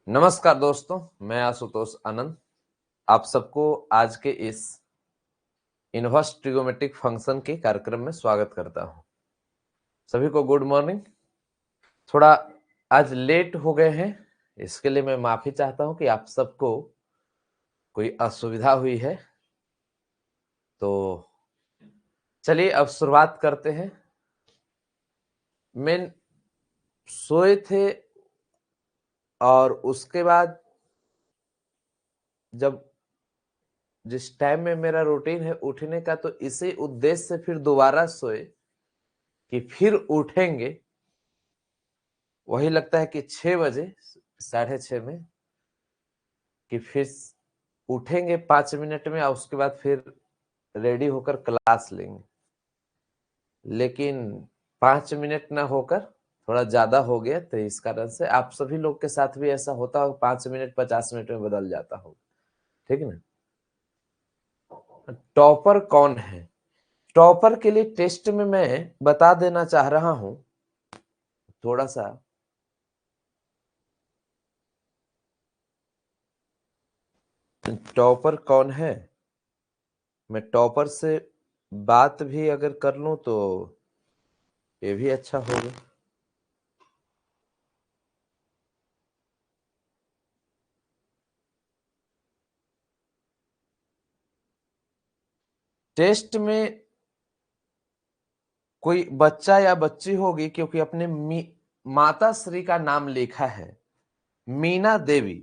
नमस्कार दोस्तों, मैं आशुतोष आनंद आप सबको आज के इस इनवर्स ट्रिगोमेट्रिक फंक्शन के कार्यक्रम में स्वागत करता हूं। सभी को गुड मॉर्निंग। थोड़ा आज लेट हो गए हैं, इसके लिए मैं माफी चाहता हूं कि आप सबको कोई असुविधा हुई है। तो चलिए अब शुरुआत करते हैं। मैं सोए थे और उसके बाद जब जिस टाइम में मेरा रूटीन है उठने का, तो इसी उद्देश्य से फिर दोबारा सोए कि फिर उठेंगे। वही लगता है कि 6 बजे 6:30 में कि फिर उठेंगे 5 मिनट में और उसके बाद फिर रेडी होकर क्लास लेंगे। लेकिन 5 मिनट ना होकर थोड़ा ज्यादा हो गया, तो इस कारण से आप सभी लोग के साथ भी ऐसा होता होगा। 5 मिनट 50 मिनट में बदल जाता होगा, ठीक है ना। टॉपर कौन है? टॉपर के लिए टेस्ट में मैं बता देना चाह रहा हूं थोड़ा सा। टॉपर कौन है, मैं टॉपर से बात भी अगर कर लूं तो ये भी अच्छा होगा। टेस्ट में कोई बच्चा या बच्ची होगी, क्योंकि अपने माता श्री का नाम लिखा है मीना देवी।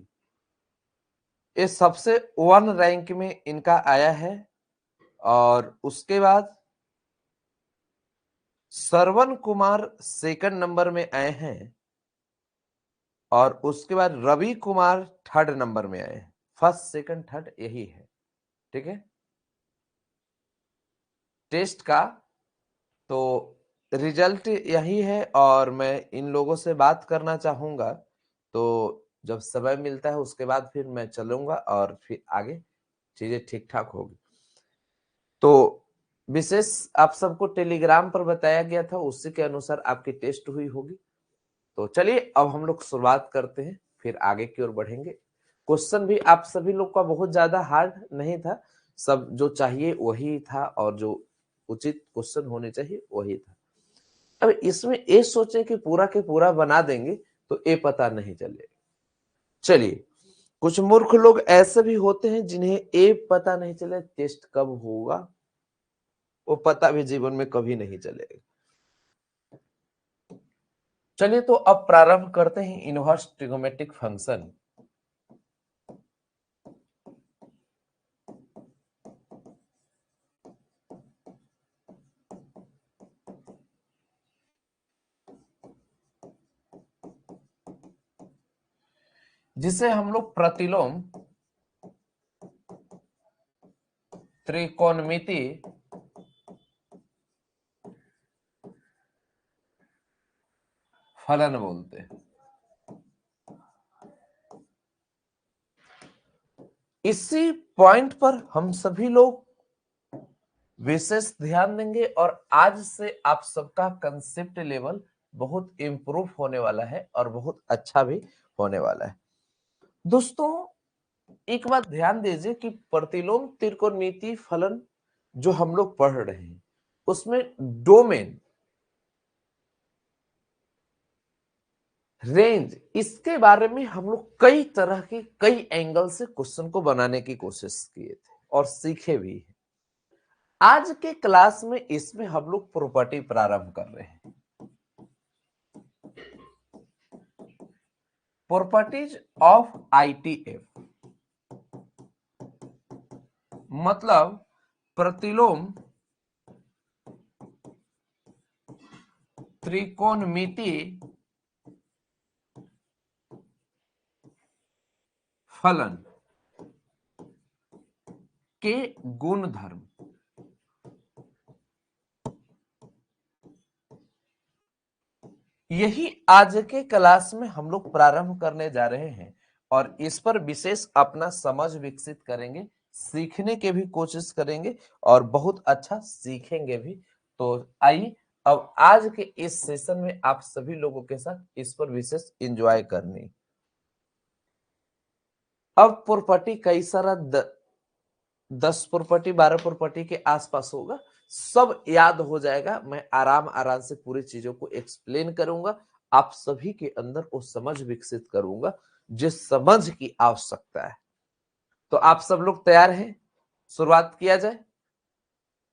ये सबसे 1 रैंक में इनका आया है। और उसके बाद श्रवण कुमार सेकंड नंबर में आए हैं। और उसके बाद रवि कुमार 3rd नंबर में आए हैं। फर्स्ट सेकंड थर्ड यही है, ठीक है टेस्ट का। तो रिजल्ट यही है और मैं इन लोगों से बात करना चाहूंगा। तो जब समय मिलता है उसके बाद फिर मैं चलूंगा और फिर आगे चीजें ठीक ठाक होगी। तो विशेष आप सबको टेलीग्राम पर बताया गया था, उसी के अनुसार आपकी टेस्ट हुई होगी। तो चलिए अब हम लोग शुरुआत करते हैं, फिर आगे की ओर बढ़ेंगे। क्वेश्चन भी आप सभी लोग का बहुत ज्यादा हार्ड नहीं था, सब जो चाहिए वही था और जो उचित क्वेश्चन होने चाहिए वही था। अब इसमें ये सोचे कि पूरा के पूरा बना देंगे तो ये पता नहीं चलेगा। चलिए, कुछ मूर्ख लोग ऐसे भी होते हैं जिन्हें ये पता नहीं चले टेस्ट कब होगा, वो पता भी जीवन में कभी नहीं चलेगा। चलिए तो अब प्रारंभ करते हैं इनवर्स ट्रिगोमेट्रिक फंक्शन। जिसे हम लोग प्रतिलोम त्रिकोणमिति फलन बोलते हैं। इसी पॉइंट पर हम सभी लोग विशेष ध्यान देंगे और आज से आप सबका कंसेप्ट लेवल बहुत इंप्रूव होने वाला है और बहुत अच्छा भी होने वाला है। दोस्तों, एक बात ध्यान दीजिए कि प्रतिलोम त्रिकोणमिति फलन जो हम लोग पढ़ रहे हैं उसमें डोमेन, रेंज, इसके बारे में हम लोग कई तरह के कई एंगल से क्वेश्चन को बनाने की कोशिश किए थे और सीखे भी हैं। आज के क्लास में इसमें हम लोग प्रॉपर्टी प्रारंभ कर रहे हैं। प्रॉपर्टीज ऑफ आईटीएफ मतलब प्रतिलोम त्रिकोणमिति फलन के गुणधर्म। यही आज के क्लास में हम लोग प्रारंभ करने जा रहे हैं और इस पर विशेष अपना समझ विकसित करेंगे, सीखने के भी कोशिश करेंगे और बहुत अच्छा सीखेंगे भी। तो आइए अब आज के इस सेशन में आप सभी लोगों के साथ इस पर विशेष एंजॉय करनी। अब प्रॉपर्टी कई सारा 10 प्रॉपर्टी 12 प्रॉपर्टी के आसपास होगा, सब याद हो जाएगा। मैं आराम आराम से पूरी चीजों को एक्सप्लेन करूंगा, आप सभी के अंदर वो समझ विकसित करूंगा जिस समझ की आवश्यकता है। तो आप सब लोग तैयार हैं? शुरुआत किया जाए।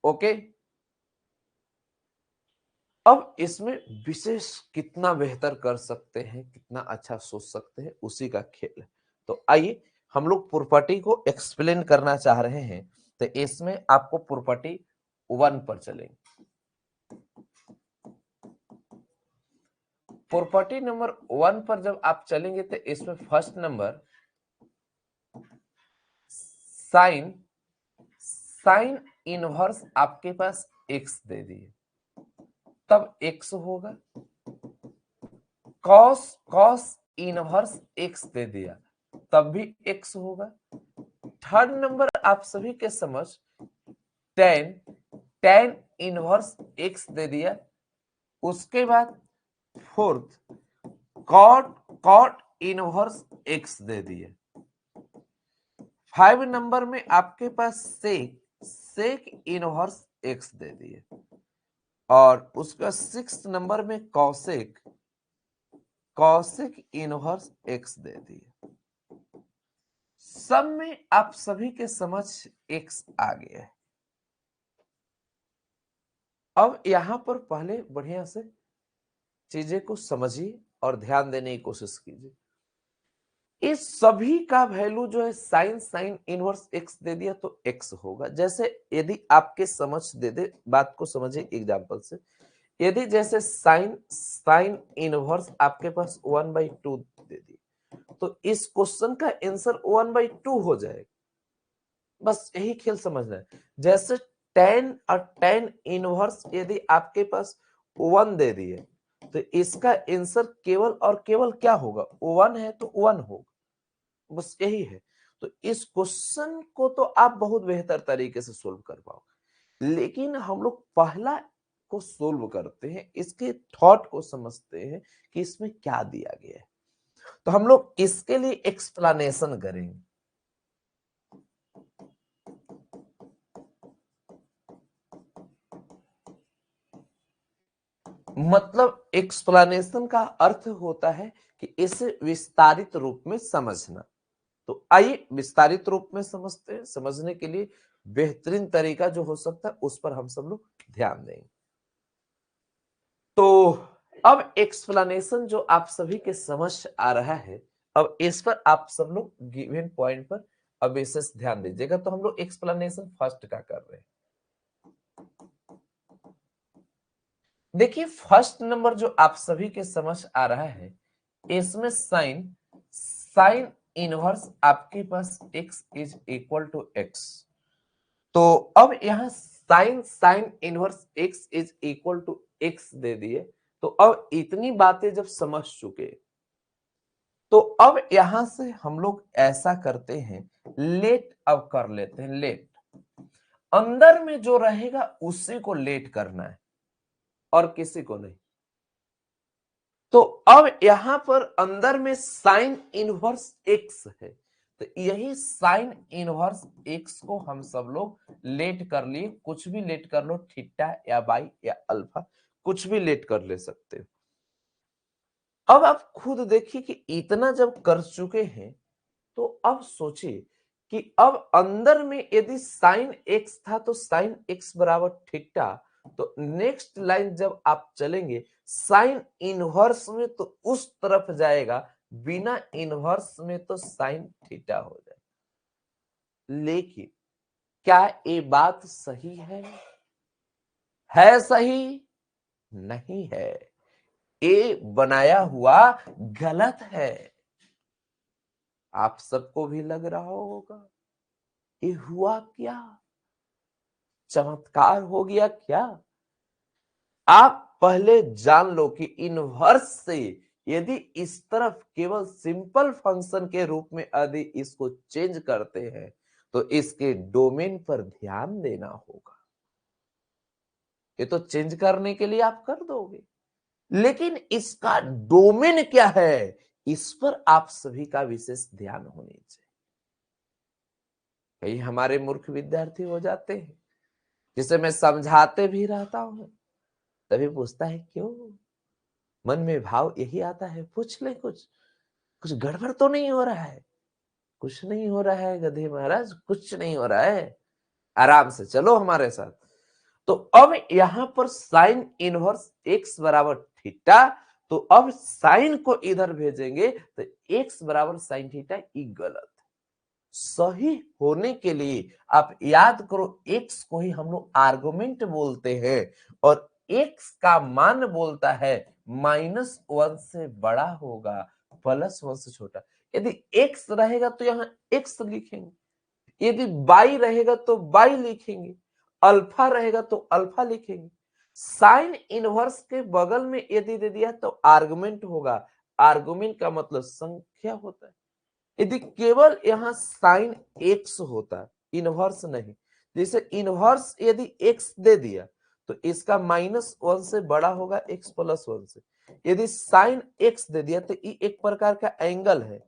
ओके, अब इसमें विशेष कितना बेहतर कर सकते हैं, कितना अच्छा सोच सकते हैं, उसी का खेल है। तो आइए हम लोग प्रॉपर्टी को एक्सप्लेन करना चाह रहे हैं। तो इसमें आपको प्रॉपर्टी 1 पर चलेंगे। प्रॉपर्टी नंबर 1 पर जब आप चलेंगे तो इसमें फर्स्ट नंबर साइन इनवर्स आपके पास x दे दिए, तब x होगा। कॉस इनवर्स x दे दिया, तब भी x होगा। थर्ड नंबर आप सभी के समझ टेन इनवर्स x दे दिया। उसके बाद फोर्थ कॉट इनवर्स x दे दिए। 5 नंबर में आपके पास सेक इनवर्स x दे दिए। और उसका 6 नंबर में कॉसेक इनवर्स x दे दिए। सब में आप सभी के समझ x आ गया है। अब यहां पर पहले बढ़िया से चीजें को समझिए और ध्यान देने की कोशिश कीजिए। इस सभी का वैल्यू जो है साइन इनवर्स x दे दिया तो x होगा। जैसे यदि आपके समझ दे दे, बात को समझिए एग्जांपल से। यदि जैसे साइन इनवर्स आपके पास 1/2 दे दी, तो इस क्वेश्चन का आंसर 1/2 हो जाएगा। बस यही खेल समझना है। जैसे टेन इनवर्स यदि आपके पास 1 दे दिए, तो इसका आंसर केवल और केवल क्या होगा? 1 है तो 1 होगा। बस यही है। तो इस क्वेश्चन को तो आप बहुत बेहतर तरीके से सोल्व कर पाओगे, लेकिन हम लोग पहला को सोल्व करते हैं, इसके थॉट को समझते हैं कि इसमें क्या दिया गया है। तो हम लोग इसके लिए एक्सप्लेनेशन करेंगे। मतलब एक्सप्लेनेशन का अर्थ होता है कि इसे विस्तारित रूप में समझना। तो आइए विस्तारित रूप में समझते हैं। समझने के लिए बेहतरीन तरीका जो हो सकता है उस पर हम सब लोग ध्यान देंगे। तो अब एक्सप्लेनेशन जो आप सभी के समझ आ रहा है, अब इस पर आप सब लोग गिवन पॉइंट पर अब विशेष ध्यान दीजिएगा। तो हम लोग एक्सप्लेनेशन फर्स्ट का कर रहे हैं। देखिए फर्स्ट नंबर जो आप सभी के समझ आ रहा है, इसमें साइन इनवर्स आपके पास x is equal to x। तो अब यहां sine inverse x is equal to x दे दिए। तो अब इतनी बातें जब समझ चुके, तो अब यहां से हम लोग ऐसा करते हैं, लेट अब कर लेते हैं। लेट अंदर में जो रहेगा उसी को लेट करना है और किसी को नहीं। तो अब यहां पर अंदर में साइन इनवर्स x है, तो यही साइन इनवर्स x को हम सब लोग लेट कर लिए। कुछ भी लेट कर लो, थीटा या बाई या अल्फा, कुछ भी लेट कर ले सकते हो। अब आप खुद देखिए कि इतना जब कर चुके हैं, तो अब सोचिए कि अब अंदर में यदि साइन x था तो साइन x बराबर थीटा, तो नेक्स्ट लाइन जब आप चलेंगे साइन इनवर्स में तो उस तरफ जाएगा, बिना इनवर्स में तो साइन थीटा हो जाएगा। लेकिन क्या ये बात सही है? सही नहीं है, ये बनाया हुआ गलत है। आप सबको भी लग रहा होगा ये हुआ क्या, चमत्कार हो गया क्या? आप पहले जान लो कि इनवर्स से यदि इस तरफ केवल सिंपल फंक्शन के रूप में यदि इसको चेंज करते हैं, तो इसके डोमेन पर ध्यान देना होगा। ये तो चेंज करने के लिए आप कर दोगे, लेकिन इसका डोमेन क्या है, इस पर आप सभी का विशेष ध्यान होनी चाहिए। कई हमारे मूर्ख विद्यार्थी हो जाते हैं, जिसे मैं समझाते भी रहता हूँ, तभी पूछता है क्यों? मन में भाव यही आता है, पूछ ले कुछ गड़बड़ तो नहीं हो रहा है? कुछ नहीं हो रहा है गधे महाराज, कुछ नहीं हो रहा है, आराम से चलो हमारे साथ। तो अब यहां पर साइन इनवर्स एक्स बराबर थीटा, तो अब साइन को इधर भेजेंगे तो एक्स बराबर साइन थीटा, ये गलत है। सही होने के लिए आप याद करो, एक्स को ही हम लोग आर्गुमेंट बोलते हैं और एक्स का मान बोलता है -1 से बड़ा होगा, +1 से छोटा। यदि एक्स रहेगा तो यहां एक्स लिखेंगे, यदि बाई रहेगा तो बाई लिखेंगे, अल्फा रहेगा तो अल्फा लिखेंगे। साइन इनवर्स के बगल में यदि दे दिया तो आर्गुमेंट होगा, आर्गुमेंट का मतलब संख्या होता है। यदि केवल यहां साइन एक्स होता, इनवर्स नहीं, जैसे इनवर्स यदि एक्स दे दिया तो इसका -1 से बड़ा होगा x +1 से। यदि साइन एक्स दे दिया तो ये एक प्रकार का एंगल है,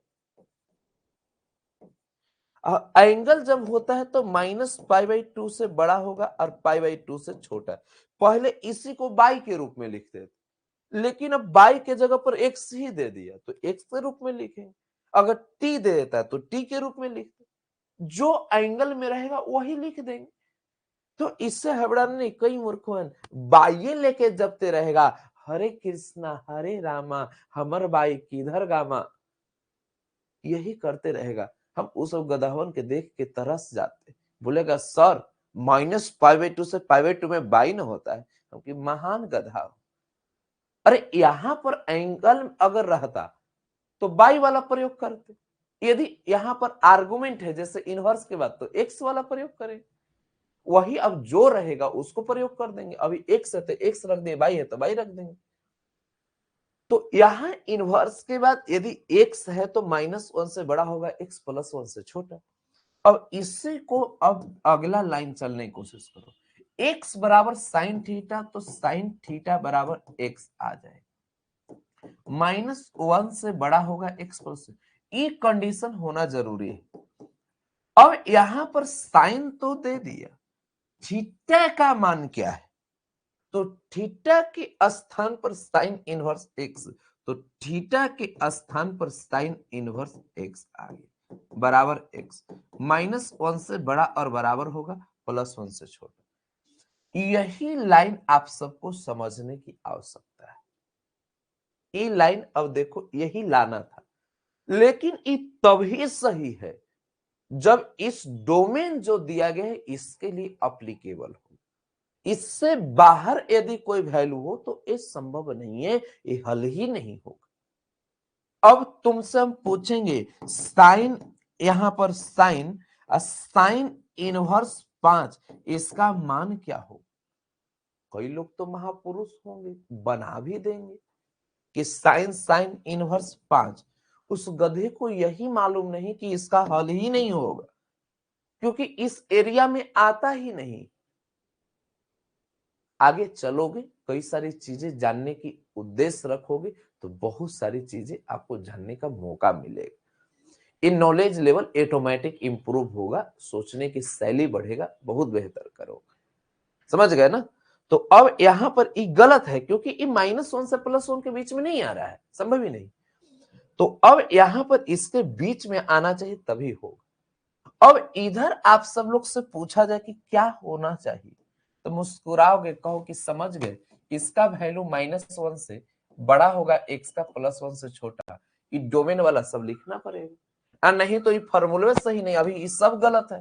एंगल जब होता है तो -π/2 से बड़ा होगा और π/2 से छोटा। पहले इसी को बाई के रूप में लिखते थे, लेकिन अब बाई के जगह पर एक्स ही दे दिया तो एक्स के रूप में लिखेंगे। अगर टी दे देता है तो टी के रूप में लिखते, जो एंगल में रहेगा वही लिख देंगे। तो इससे हबड़ाना नहीं, कई मूर्खवन बाई लेके जपते रहेगा, हरे कृष्णा हरे रामा हमर बाई किधर गामा, यही करते रहेगा। हम उस गधावन के देख के तरस जाते, बोलेगा सर -π/2 से π/2 में बाई न होता है, क्योंकि महान गधा हो। अरे यहां पर एंगल अगर रहता तो बाई वाला प्रयोग करते, यदि यहां पर आर्गुमेंट है जैसे इनवर्स के बाद तो एक्स वाला प्रयोग करें, वही अब जो रहेगा उसको प्रयोग कर देंगे। अभी एक्स है तो एक्स रख देंगे, बाई है तो बाई रख देंगे। तो यहां इनवर्स के बाद यदि एक्स है तो -1 से बड़ा होगा, एक्स +1 से छोटा। अब इसी को अब अगला लाइन चलने की कोशिश करो, एक्स बराबर साइन थीटा तो साइन थीटा बराबर एक्स आ जाए, -1 से बड़ा होगा एक्स +1, ये कंडीशन होना जरूरी है। अब यहां पर साइन तो दे दिया, थीटा का मान क्या है? तो थीटा के स्थान पर साइन इनवर्स एक्स, तो थीटा के स्थान पर साइन इनवर्स एक्स आ गया, बराबर एक्स, -1 से बड़ा और बराबर होगा +1 से छोटा। यही लाइन आप सबको समझने की आवश्यकता है। ये लाइन अब देखो यही लाना था, लेकिन ये तभी सही है जब इस डोमेन जो दिया गया है इसके लिए अप्लीकेबल हो। इससे बाहर यदि कोई वैल्यू हो तो ये संभव नहीं है, ये हल ही नहीं होगा। अब तुमसे हम पूछेंगे साइन, यहां पर साइन, साइन इनवर्स 5, इसका मान क्या हो? कई लोग तो महापुरुष होंगे, बना भी देंगे कि साइन साइन इनवर्स 5। उस गधे को यही मालूम नहीं कि इसका हल ही नहीं होगा, क्योंकि इस एरिया में आता ही नहीं। आगे चलोगे, कई सारी चीजें जानने की उद्देश्य रखोगे तो बहुत सारी चीजें आपको जानने का मौका मिलेगा। In knowledge level automatic improve होगा, सोचने की शैली बढ़ेगा, बहुत बेहतर करोगे। समझ गए ना? तो अब यहां पर ये गलत है, क्योंकि ये -1 से +1 के बीच में नहीं आ रहा है, संभव ही नहीं। तो अब यहां पर इसके बीच में आना चाहिए, तभी होगा। अब इधर आप सब लोग से पूछा जाए कि क्या होना चाहिए, तो मुस्कुराओगे, कहो कि समझ गए, इसका वैल्यू -1 से बड़ा होगा, एक्स का +1 से छोटा, ये डोमेन वाला सब लिखना पड़ेगा। नहीं तो ये फॉर्मूले सही नहीं, अभी ये सब गलत है।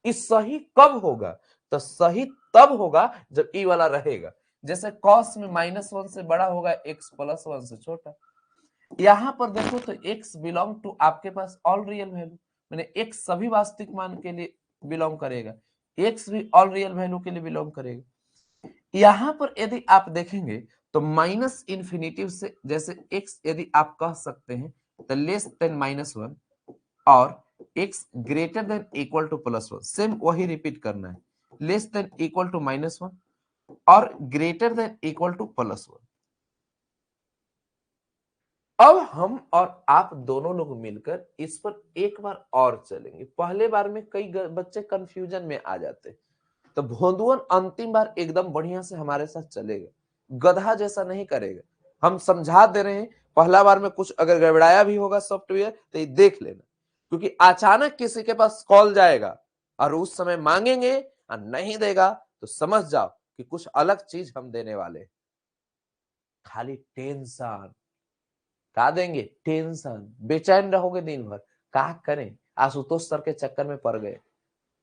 ये सही कब होगा? तो सही तब होगा जब ई वाला रहेगा। जैसे कॉस में -1 से बड़ा होगा, एक्स +1 से छोटा। यहां पर देखो तो x बिलोंग टू आपके पास ऑल रियल वैल्यू, मैंने x सभी वास्तविक मान के लिए बिलोंग करेगा, x भी ऑल रियल वैल्यू के लिए बिलोंग करेगा। यहां पर यदि आप देखेंगे तो माइनस इन्फिनिटिव से, जैसे x यदि आप कह सकते हैं तो लेस देन -1 और x greater than equal to +1, same वही रिपीट करना है, लेस देन इक्वल टू -1 और ग्रेटर देन इक्वल टू +1। अब हम और आप दोनों लोग मिलकर इस पर एक बार और चलेंगे। पहले बार में कई बच्चे कंफ्यूजन में आ जाते, तो भोंदुअन अंतिम बार एकदम बढ़िया से हमारे साथ चलेगा, गधा जैसा नहीं करेगा। हम समझा दे रहे हैं, पहला बार में कुछ अगर गड़बड़ाया भी होगा सॉफ्टवेयर तो ये देख लेना, क्योंकि अचानक किसी के पास कॉल जाएगा और उस समय मांगेंगे और नहीं देगा तो समझ जाओ कि कुछ अलग चीज हम देने वाले। खाली टेंशन का देंगे, टेंशन, बेचैन रहोगे दिन भर। क्या करें, आशुतोष सर के चक्कर में पड़ गए,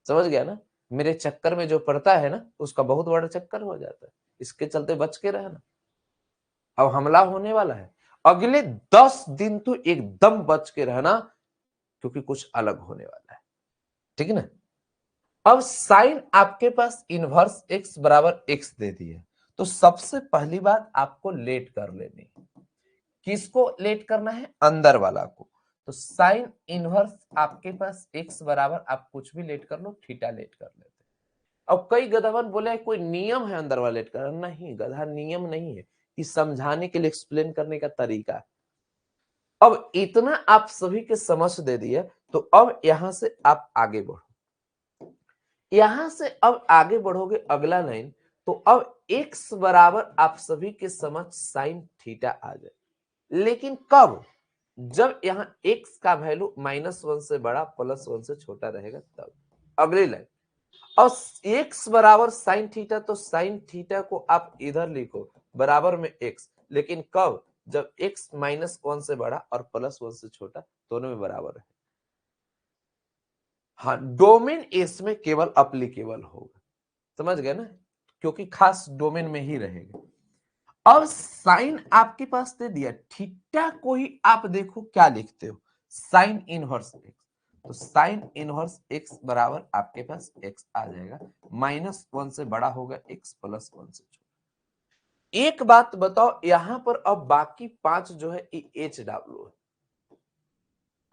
समझ गया ना। मेरे चक्कर में जो पड़ता है ना उसका बहुत बड़ा चक्कर हो जाता है, इसके चलते बच के रहना। अब हमला होने वाला है, अगले 10 दिन तो एकदम बच के रहना, क्योंकि कुछ अलग होने वाला है, ठीक है ना। अब साइन आपके पास इनवर्स एक्स बराबर एक्स दे दिए, तो सबसे पहली बात आपको लेट कर लेनी है। किसको लेट करना है, अंदर वाला को। तो साइन इनवर्स आपके पास एक्स बराबर, आप कुछ भी लेट कर लो, थीटा लेट कर लेते। अब कई गधावन बोले कोई नियम है अंदर वाले का, नहीं गधा, नियम नहीं है, कि समझाने के लिए, एक्सप्लेन करने का तरीका। अब इतना आप सभी के समझ दे दिया, तो अब यहां से आप आगे बढ़ो। यहां से अब आगे बढ़ोगे अगला लाइन, तो अब x बराबर आप सभी के समझ साइन थीटा आ जाए। लेकिन कब, जब यहां x का वैल्यू -1 से बड़ा +1 से छोटा रहेगा तब। अगली लाइन, और x बराबर साइन थीटा, तो साइन थीटा को आप इधर लिखो बराबर में x, लेकिन कब, जब x -1 से बड़ा और +1 से छोटा, दोनों में बराबर है। हाँ, डोमेन इसमें केवल अप्लीकेबल होगा, समझ गए ना, क्योंकि खास डोमेन में ही रहेगा। अब साइन आपके पास दे दिया, थीटा को ही आप देखो क्या लिखते हो, साइन इनवर्स एक्स। तो साइन इनवर्स एक्स बराबर आपके पास एक्स आ जाएगा, -1 से बड़ा होगा एक्स, +1 से छोटा। एक बात बताओ, यहां पर अब बाकी 5 जो है एच डब्ल्यू है।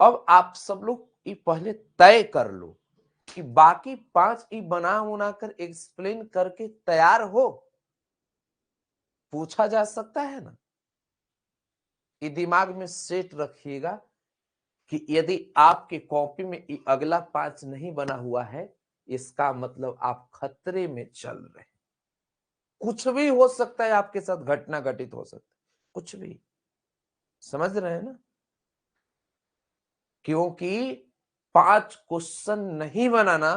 अब आप सब लोग ये पहले तय कर लो कि बाकी 5 ई बना उना कर एक्सप्लेन करके तैयार हो, पूछा जा सकता है ना। ये दिमाग में सेट रखिएगा कि यदि आपके कॉपी में अगला 5 नहीं बना हुआ है, इसका मतलब आप खतरे में चल रहे हैं। कुछ भी हो सकता है, आपके साथ घटना घटित हो सकता है, कुछ भी, समझ रहे हैं ना। क्योंकि 5 क्वेश्चन नहीं बनाना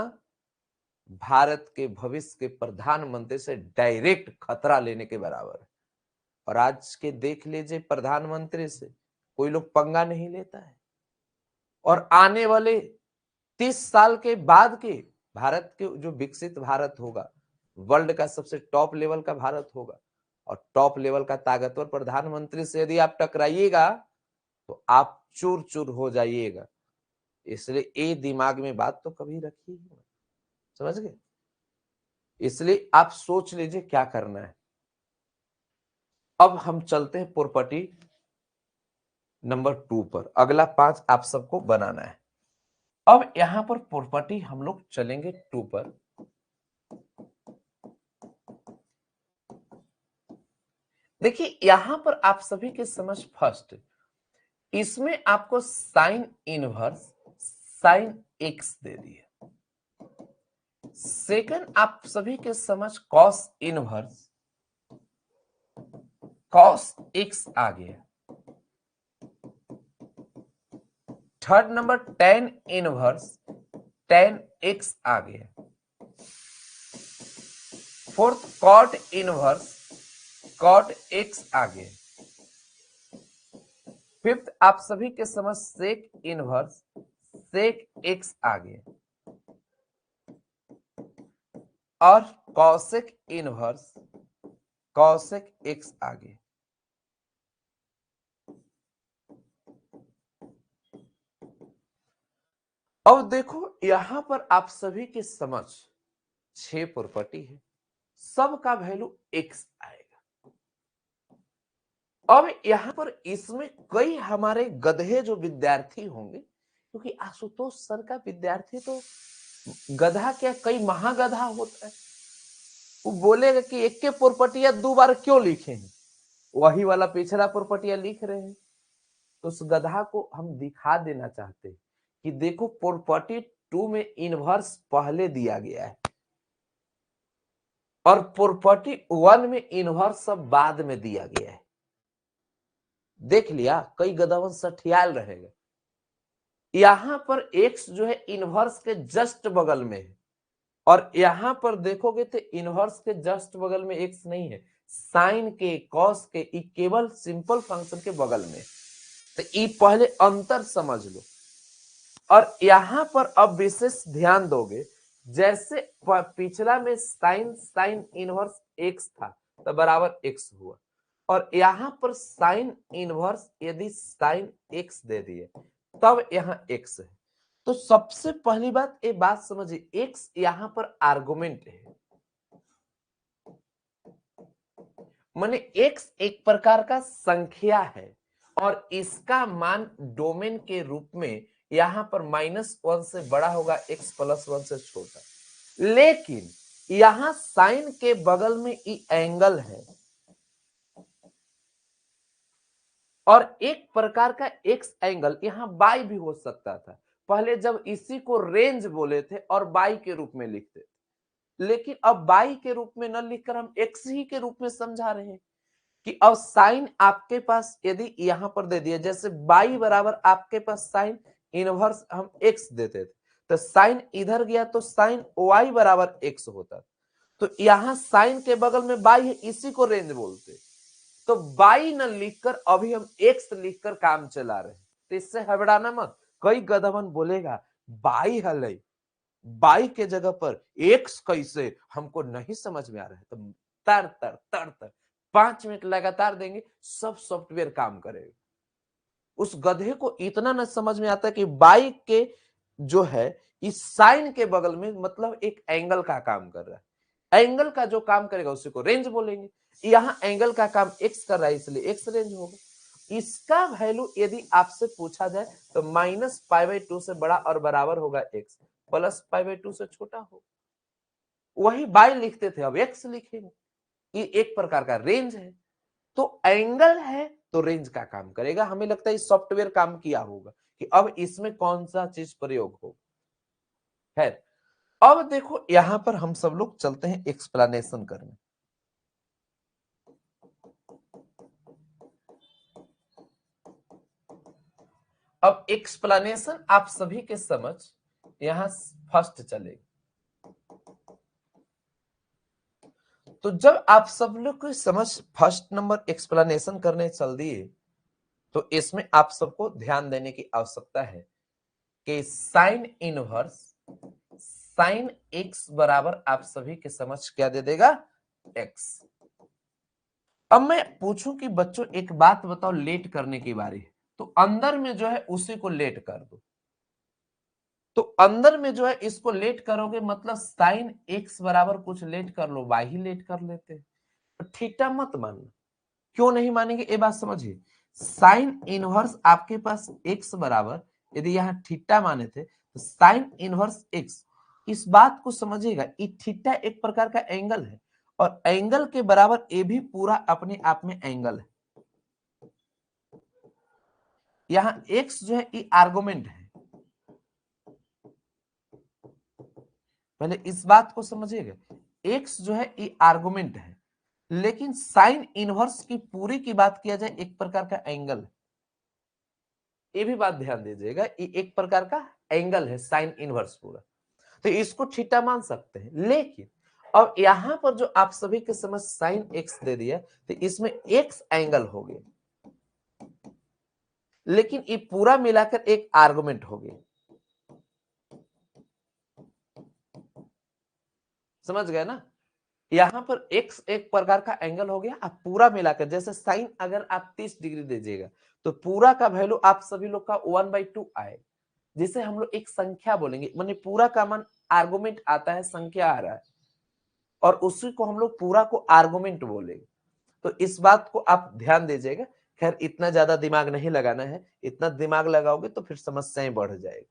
भारत के भविष्य के प्रधानमंत्री से डायरेक्ट खतरा लेने के बराबर है। और आज के देख लीजिए, प्रधानमंत्री से कोई लोग पंगा नहीं लेता है। और आने वाले 30 साल के बाद के भारत के, जो विकसित भारत होगा, वर्ल्ड का सबसे टॉप लेवल का भारत होगा, और टॉप लेवल का ताकतवर प्रधानमंत्री से यदि आप टकराइएगा तो आप चूर चूर हो जाइएगा। इसलिए ये दिमाग में बात तो कभी रखिए, समझ गए। इसलिए आप सोच लीजिए क्या करना है। अब हम चलते हैं प्रॉपर्टी नंबर 2 पर, अगला 5 आप सबको बनाना है। अब यहां पर प्रॉपर्टी हम लोग चलेंगे 2 पर। देखिए यहां पर आप सभी के समझ फर्स्ट, इसमें आपको साइन इनवर्स साइन एक्स दे दिए। सेकंड, आप सभी के समझ कॉस इनवर्स कॉस एक्स आ गया। Third number tan inverse tan x आ गया। Fourth cot inverse cot x आ गया। फिफ्थ, आप सभी के समझ सेक इनवर्स सेक एक्स आ गया। और कॉसेक इनवर्स कॉसेक एक्स आ गया। अब देखो यहां पर आप सभी के समझ 6 प्रॉपर्टी है, सबका वैल्यू एक्स आएगा। अब यहां पर इसमें कई हमारे गधे जो विद्यार्थी होंगे, क्योंकि आशुतोष सर का विद्यार्थी तो गधा क्या, कई महागधा होता है। वो बोलेगा कि एक के प्रॉपर्टियां 2 बार क्यों लिखे हैं, वही वाला पिछला प्रॉपर्टियां लिख रहे हैं। तो उस गधा को हम दिखा देना चाहते हैं कि देखो प्रॉपर्टी 2 में इनवर्स पहले दिया गया है और प्रॉपर्टी 1 में इनवर्स सब बाद में दिया गया है। देख लिया, कई गधावन सठियाल रहेगा। यहां पर x जो है इनवर्स के जस्ट बगल में है और यहां पर देखोगे तो इनवर्स के जस्ट बगल में x नहीं है, साइन के, कॉस के, ये केवल सिंपल फंक्शन के बगल में। तो ये पहले अंतर समझ लो। और यहां पर अब विशेष ध्यान दोगे, जैसे पिछला में साइन साइन इनवर्स x था तो बराबर x हुआ, और यहां पर साइन इनवर्स यदि साइन x दे दिए तब यहां x है। तो सबसे पहली बात ये बात समझिए, x यहां पर आर्गुमेंट है, माने x एक प्रकार का संख्या है और इसका मान डोमेन के रूप में यहां पर -1 से बड़ा होगा, x +1 से छोटा। लेकिन यहां साइन के बगल में ई एंगल है और एक प्रकार का x एंगल यहां बाई भी हो सकता था। पहले जब इसी को रेंज बोले थे और बाई के रूप में लिखते थे, लेकिन अब बाई के रूप में न लिखकर हम x ही के रूप में समझा रहे हैं कि अब साइन आपके पास यदि यहां पर दे दिया, जैसे बाई बराबर आपके पास साइन इनवर्स हम x देते थे, तो साइन इधर गया तो साइन y बराबर x होता। तो यहां साइन के बगल में बाई है, इसी को रेंज बोलते। तो बाई न लिखकर अभी हम x लिखकर काम चला रहे हैं, तो इससे हबड़ाना मत। कई गधवन बोलेगा बाई हल, बाई के जगह पर x कैसे, हमको नहीं समझ में आ रहा है। तो तर तर तर तर 5 मिनट लगातार देंगे, सब सॉफ्टवेयर काम करेगा। उस गधे को इतना न समझ में आता कि बाई के जो है इस साइन के बगल में मतलब एक एंगल का काम कर रहा है, एंगल का जो काम करेगा उसी को रेंज बोलेंगे। यहां एंगल का काम x कर रहा है इसलिए x रेंज होगा। इसका वैल्यू यदि आपसे पूछा जाए तो -π/2 से बड़ा और बराबर होगा x, +π/2 से छोटा हो। वही बाई लिखते थे, अब x लिखेंगे। ये एक प्रकार का रेंज है। तो एंगल है तो रेंज का काम करेगा। हमें लगता है सॉफ्टवेयर काम किया होगा कि अब इसमें कौन सा चीज प्रयोग हो है। अब देखो यहां पर हम सब लोग चलते हैं एक्सप्लेनेशन करने। अब एक्सप्लेनेशन आप सभी के समझ यहां फर्स्ट चलेगा। तो जब आप सब लोग को समझ फर्स्ट नंबर एक्सप्लेनेशन करने चल दिए, तो इसमें आप सबको ध्यान देने की आवश्यकता है कि साइन इनवर्स साइन x बराबर आप सभी के समझ क्या दे देगा, x। अब मैं पूछूं कि बच्चों एक बात बताओ, लेट करने की बारी है, तो अंदर में जो है उसी को लेट कर दो। तो अंदर में जो है इसको लेट करोगे मतलब साइन x बराबर कुछ लेट कर लो, y ही लेट कर लेते हैं। तो थीटा मत मानना। क्यों नहीं मानेंगे ये बात समझिए। साइन इनवर्स आपके पास x बराबर यदि यहाँ थीटा माने थे तो साइन इनवर्स x, इस बात को समझिएगा, ये थीटा एक प्रकार का एंगल है और एंगल के बराबर ये भी पूरा अपने आप में एंगल है। यहाँ x जो है ये आर्गुमेंट है, पहले इस बात को समझिएगा, x जो है ये आर्गुमेंट है, लेकिन साइन इनवर्स की पूरी की बात किया जाए एक प्रकार का एंगल है। ये भी बात ध्यान दीजिएगा, ये एक प्रकार का एंगल है साइन इनवर्स पूरा, तो इसको थीटा मान सकते हैं। लेकिन अब यहां पर जो आप सभी के समझ साइन एक्स दे दिया तो इसमें एक्स एंगल हो गया, लेकिन ये पूरा मिलाकर एक आर्गुमेंट हो गया। समझ गए ना, यहां पर x एक प्रकार का एंगल हो गया, आप पूरा मिलाकर जैसे साइन अगर आप 30 डिग्री दीजिएगा तो पूरा का वैल्यू आप सभी लोग का 1/2 आए, जिसे हम लोग एक संख्या बोलेंगे, माने पूरा का मान आर्गुमेंट आता है, संख्या आ रहा है और उसी को हम लोग पूरा को आर्गुमेंट बोलेंगे। तो इस बात को आप ध्यान दीजिएगा। खैर इतना ज्यादा दिमाग नहीं लगाना है, इतना दिमाग लगाओगे तो फिर समस्याएं बढ़ जाएगी।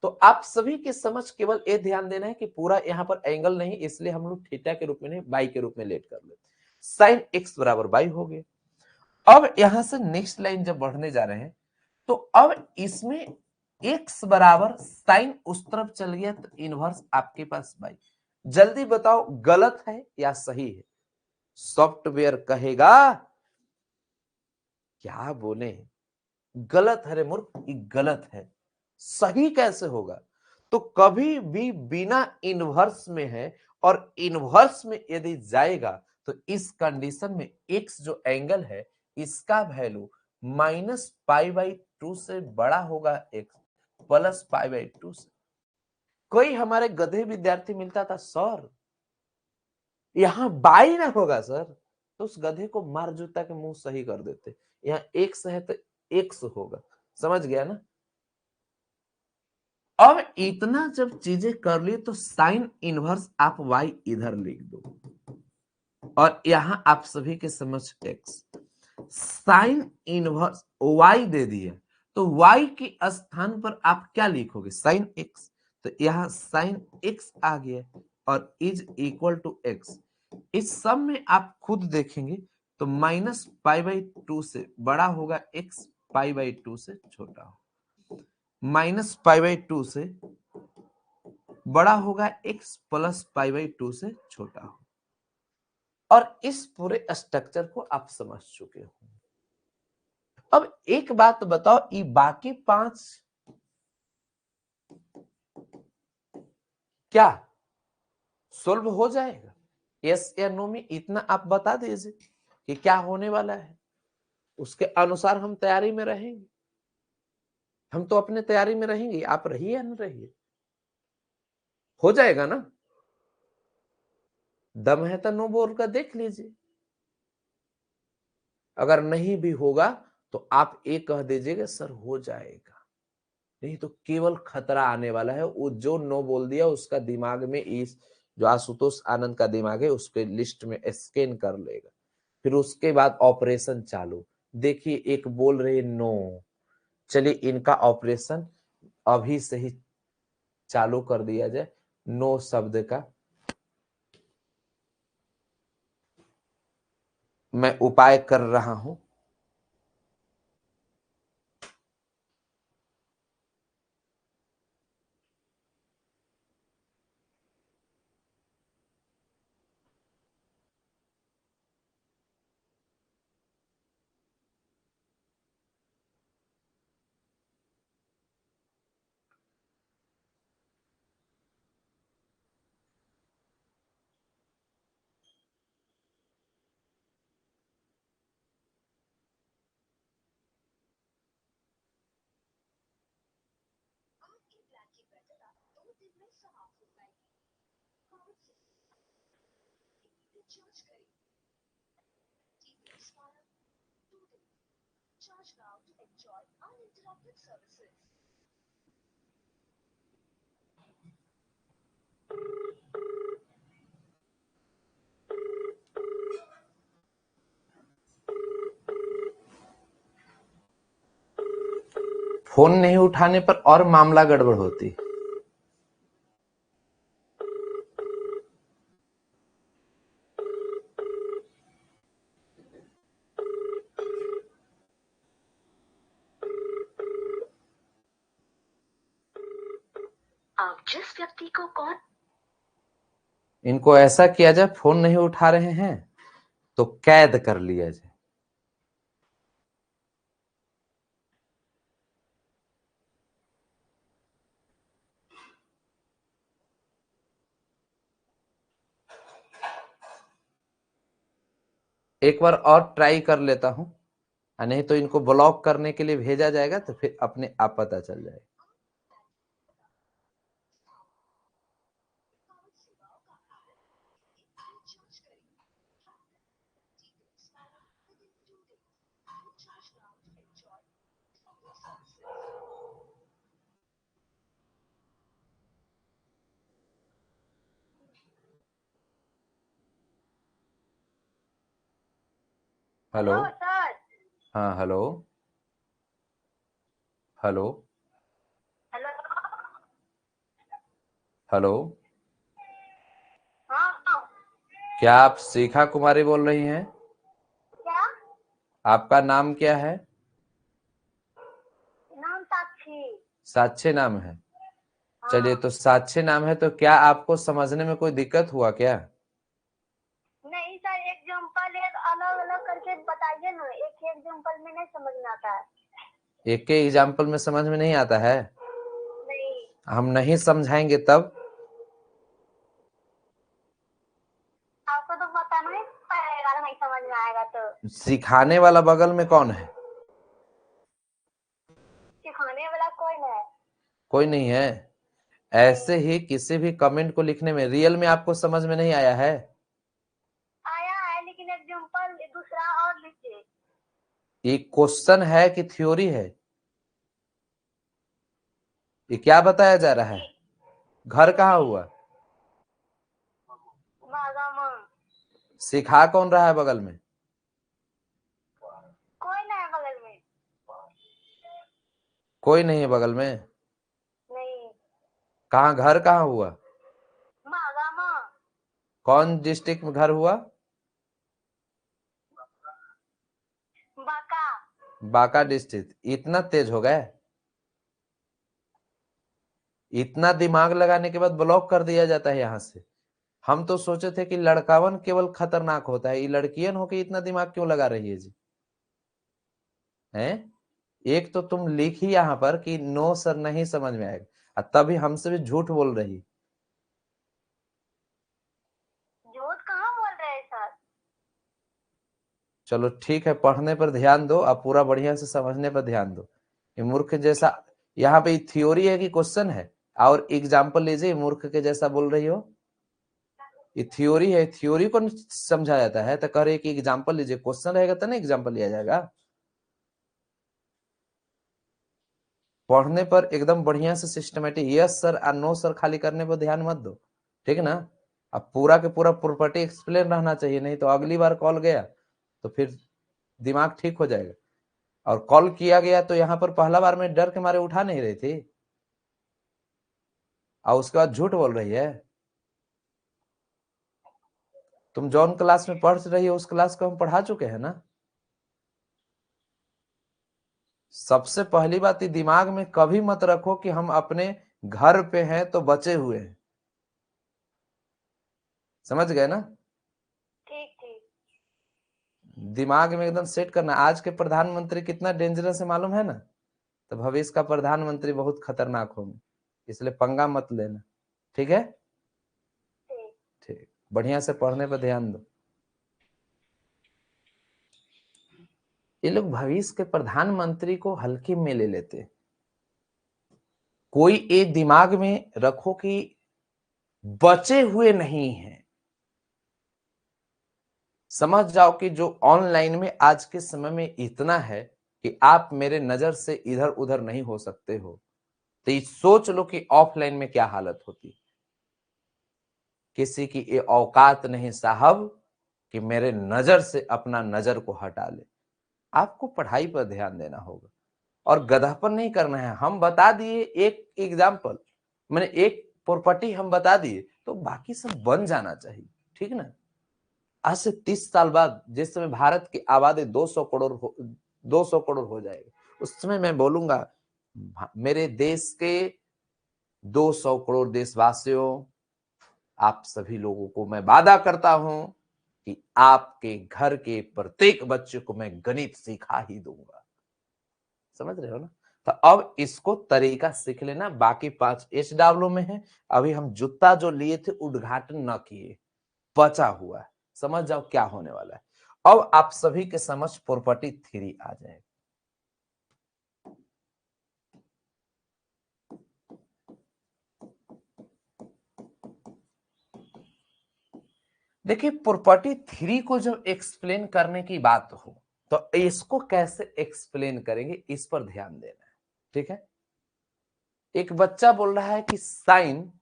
तो आप सभी की समझ केवल ये ध्यान देना है कि पूरा यहाँ पर एंगल नहीं, इसलिए हम लोग थीटा के रूप में नहीं बाई के रूप में लेट कर लेते। साइन एक्स बराबर बाई हो गया। अब यहां से नेक्स्ट लाइन जब बढ़ने जा रहे हैं तो अब इसमें x बराबर साइन उस तरफ चल गया तो इनवर्स आपके पास y। जल्दी बताओ गलत है या सही है? सॉफ्टवेयर कहेगा क्या बोले, गलत है रे मूर्ख, ये गलत है। सही कैसे होगा? तो कभी भी बिना इनवर्स में है और इनवर्स में यदि जाएगा तो इस कंडीशन में x जो एंगल है इसका वैल्यू -π/2 से बड़ा होगा x +π/2 से। कोई हमारे गधे विद्यार्थी मिलता था, सर यहां बाई ना होगा सर, तो उस गधे को मार जूता के मुंह सही कर देते। यहाँ एक्स है तो एक्स होगा, समझ गया ना? अब इतना जब चीजें कर ली तो साइन इनवर्स आप y इधर लिख दो और यहां आप सभी के समझ x साइन इनवर्स y दे दिया तो y के स्थान पर आप क्या लिखोगे? Sine x। तो यहां साइन x आ गया और इज इक्वल टू x। इस सब में आप खुद देखेंगे तो -π/2 से बड़ा होगा x, π/2 से छोटा होगा। -π/2 से बड़ा होगा x +π/2 से छोटा होगा। और इस पूरे स्ट्रक्चर को आप समझ चुके हो। अब एक बात बताओ, ये बाकी 5 क्या सोल्व हो जाएगा? यस या नो में इतना आप बता दीजिए कि क्या होने वाला है, उसके अनुसार हम तैयारी में रहेंगे। हम तो अपने तैयारी में रहेंगे, आप रहिए या न रहिए, हो जाएगा ना? दम है तो नो बोल कर देख लीजिए। अगर नहीं भी होगा तो आप एक कह दीजिएगा सर हो जाएगा, नहीं तो केवल खतरा आने वाला है। वो जो नो बोल दिया उसका दिमाग में, इस जो आशुतोष आनंद का दिमाग है उसके लिस्ट में स्कैन कर लेगा, फिर उसके बाद ऑपरेशन चालू। देखिए एक बोल रहे नो, चलिए इनका ऑपरेशन अभी से ही चालू कर दिया जाए। नो शब्द का मैं उपाय कर रहा हूं। फोन नहीं उठाने पर और मामला गड़बड़ होती। आप जिस व्यक्ति को कॉल, इनको ऐसा किया जाए, फोन नहीं उठा रहे हैं तो कैद कर लिया जाए। एक बार और ट्राई कर लेता हूं, नहीं तो इनको ब्लॉक करने के लिए भेजा जाएगा तो फिर अपने आप पता चल जाएगा। हेलो, हाँ हेलो, हेलो, हेलो, क्या आप शिखा कुमारी बोल रही हैं? क्या? आपका नाम क्या है? साक्षी नाम है। हाँ। चलिए, तो साक्षी नाम है तो क्या आपको समझने में कोई दिक्कत हुआ क्या? नहीं सर, एग्जाम्पल एक अलग अलग करके बताइए ना, एक एग्जाम्पल में नहीं समझ में आता है। एक के एग्जाम्पल में समझ में नहीं आता है? नहीं। हम नहीं समझाएंगे तब? आपको तो बताना ही पड़ेगा, नहीं समझ में आएगा तो। सिखाने वाला बगल में कौन है? सिखाने वाला कोई नहीं है। कोई नहीं है। ऐसे ही किसी भी कमेंट को लिखने में रियल में आपको समझ में नहीं आया है? आया है, लेकिन एग्जाम्पल दूसरा और लीजिए। ये क्वेश्चन है कि थ्योरी है? ये क्या बताया जा रहा है? घर कहाँ हुआ? बागामा। सिखा कौन रहा है बगल में? कोई नहीं है बगल में। कोई नहीं है बगल में। नहीं। कहाँ, घर कहाँ हुआ? बागामा। कौन डिस्ट्रिक्ट में घर हुआ? बाका। बांका डिस्ट्रिक्ट। इतना तेज हो गए? इतना दिमाग लगाने के बाद ब्लॉक कर दिया जाता है यहाँ से? हम तो सोचे थे कि लड़कावन केवल खतरनाक होता है, ये लड़कियन हो के इतना दिमाग क्यों लगा रही है जी? हैं? एक तो तुम लिखी यहाँ पर कि नो सर नहीं समझ में आएगा, और तभी हमसे भी झूठ बोल रही। झूठ कहाँ बोल रहे हैं सर? चलो ठीक है, पढ़ने पर ध्यान दो, अब पूरा बढ़िया से समझने पर ध्यान दो। ये मूर्ख जैसा यहाँ पे थ्योरी है कि क्वेश्चन है? और एग्जाम्पल लीजिए, मूर्ख के जैसा बोल रही हो। ये थ्योरी है, थ्योरी को समझा जाता है तो कह रहे कि एग्जाम्पल लीजिए, क्वेश्चन रहेगा तो ना एग्जाम्पल लिया जाएगा। पढ़ने पर एकदम बढ़िया से सिस्टमेटिक यस सर और नो सर खाली करने पर ध्यान मत दो, ठीक है ना? अब पूरा के पूरा प्रॉपर्टी एक्सप्लेन रहना चाहिए, नहीं तो अगली बार कॉल गया तो फिर दिमाग ठीक हो जाएगा। और कॉल किया गया तो यहाँ पर पहला बार में डर के मारे उठा नहीं रही थी, और उसके बाद झूठ बोल रही है। तुम जौन क्लास में पढ़ रही हो उस क्लास को हम पढ़ा चुके हैं ना। सबसे पहली बात, दिमाग में कभी मत रखो कि हम अपने घर पे हैं तो बचे हुए हैं। समझ गए ना? ठीक ठीक। दिमाग में एकदम सेट करना। आज के प्रधानमंत्री कितना डेंजरस है मालूम है ना? तो भविष्य का प्रधानमंत्री बहुत खतरनाक होंगे, इसलिए पंगा मत लेना, ठीक है? ठीक। ठीक, बढ़िया से पढ़ने पर ध्यान दो। ये लोग भविष्य के प्रधानमंत्री को हल्के में ले लेते। कोई एक दिमाग में रखो कि बचे हुए नहीं हैं। समझ जाओ कि जो ऑनलाइन में आज के समय में इतना है कि आप मेरे नजर से इधर उधर नहीं हो सकते हो, तो ये सोच लो कि ऑफलाइन में क्या हालत होती। किसी की ये औकात नहीं साहब कि मेरे नजर से अपना नजर को हटा ले। आपको पढ़ाई पर ध्यान देना होगा और गधापन नहीं करना है। हम बता दिए एक एग्जाम्पल, मैंने एक प्रॉपर्टी हम बता दिए, तो बाकी सब बन जाना चाहिए, ठीक ना? आज से 30 साल बाद जिस समय भारत की आबादी 200 करोड़ हो जाएगी, उस समय मैं बोलूंगा मेरे देश के 200 करोड़ देशवासियों, आप सभी लोगों को मैं वादा करता हूं कि आपके घर के प्रत्येक बच्चे को मैं गणित सिखा ही दूंगा। समझ रहे हो ना? तो अब इसको तरीका सीख लेना। बाकी 5 HW में है। अभी हम जूता जो लिए थे उद्घाटन न किए, बचा हुआ है। समझ जाओ क्या होने वाला है। अब आप सभी के समझ प्रॉपर्टी 3 आ जाएगी। देखिए, प्रॉपर्टी 3 को जब एक्सप्लेन करने की बात हो तो इसको कैसे एक्सप्लेन करेंगे, इस पर ध्यान देना है, ठीक है? एक बच्चा बोल रहा है कि साइन